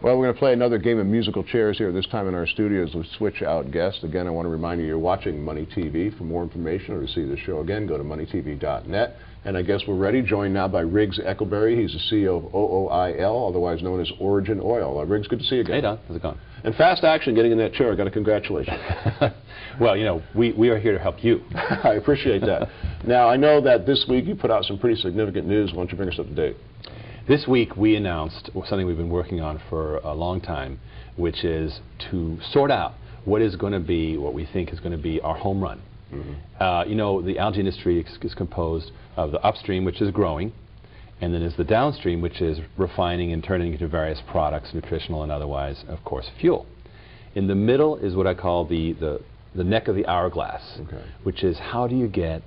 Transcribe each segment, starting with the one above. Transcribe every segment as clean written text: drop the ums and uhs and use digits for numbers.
Well, we're going to play another game of musical chairs here, this time in our studios with switch out guests. Again, I want to remind you, you're watching Money TV. For more information or to see the show again, go to MoneyTV.net. And I guess we're ready, joined now by Riggs Eckelberry. He's the CEO of OOIL, otherwise known as OriginOil. Riggs, good to see you again. Hey, Don. How's it going? And fast action getting in that chair. I got to congratulate you. Well, you know, we are here to help you. I appreciate that. Now, I know that this week you put out some pretty significant news. Why don't you bring us up to date? This week we announced something we've been working on for a long time, which is to sort out what is going to be, what we think is going to be our home run. Mm-hmm. You know, the algae industry is composed of the upstream, which is growing, and then there's the downstream, which is refining and turning into various products, nutritional and otherwise, of course, fuel. In the middle is what I call the neck of the hourglass, which is how do you get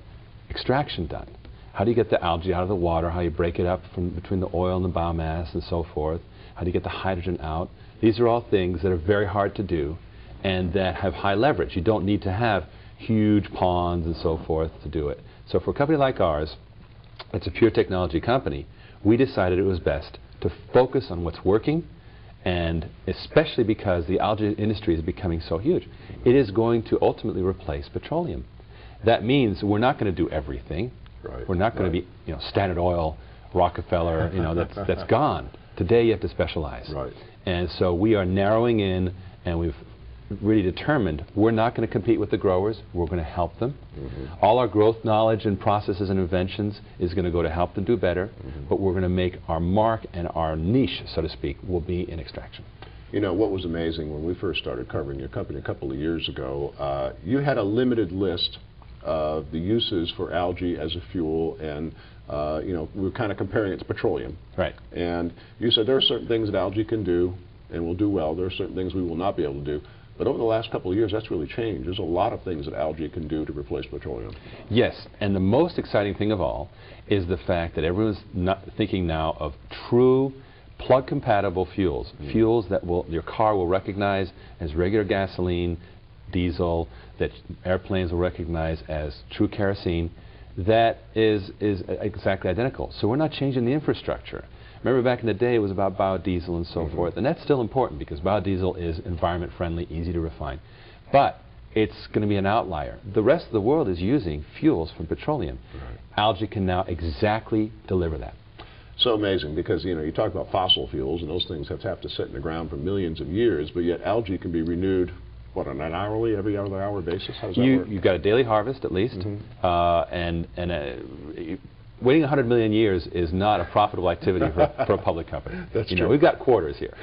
extraction done? How do you get the algae out of the water? How you break it up from between the oil and the biomass and so forth? How do you get the hydrogen out? These are all things that are very hard to do and that have high leverage. You don't need to have huge ponds and so forth to do it. So for a company like ours, it's a pure technology company, we decided it was best to focus on what's working, and especially because the algae industry is becoming so huge. It is going to ultimately replace petroleum. That means we're not going to do everything. We're not going to be, you know, Standard Oil, Rockefeller, you know, that's gone. Today you have to specialize. And so we are narrowing in, and we've really determined we're not going to compete with the growers. We're going to help them. All our growth knowledge and processes and inventions is going to go to help them do better, but we're going to make our mark and our niche, so to speak, will be in extraction. You know, what was amazing when we first started covering your company a couple of years ago, you had a limited list of the uses for algae as a fuel, and you know, we were kind of comparing it to petroleum. And you said there are certain things that algae can do and will do well. There are certain things we will not be able to do. But over the last couple of years, that's really changed. There's a lot of things that algae can do to replace petroleum. Yes, and the most exciting thing of all is the fact that everyone's not thinking now of true plug-compatible fuels, fuels that your car will recognize as regular gasoline, diesel, that airplanes will recognize as true kerosene, that is exactly identical. So we're not changing the infrastructure. Remember back in the day it was about biodiesel and so forth, and that's still important because biodiesel is environment friendly, easy to refine. But it's going to be an outlier. The rest of the world is using fuels from petroleum. Algae can now exactly deliver that. So amazing, because you know, you talk about fossil fuels and those things have to sit in the ground for millions of years, but yet algae can be renewed, what, on an hourly, every other hour basis? How does that work? You've got a daily harvest at least, waiting 100 million years is not a profitable activity for a public company. That's true. Know, we've got quarters here.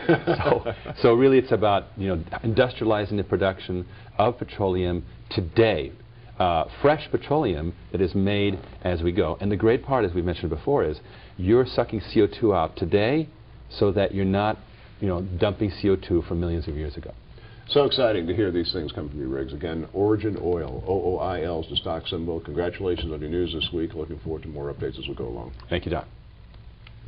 So really it's about, you know, industrializing the production of petroleum today. Fresh petroleum that is made as we go. And the great part, as we mentioned before, is you're sucking CO2 out today so that you're not, you know, dumping CO2 from millions of years ago. So exciting to hear these things come from you, Riggs. Again, OriginOil, OOIL is the stock symbol. Congratulations on your news this week. Looking forward to more updates as we go along. Thank you, Doc.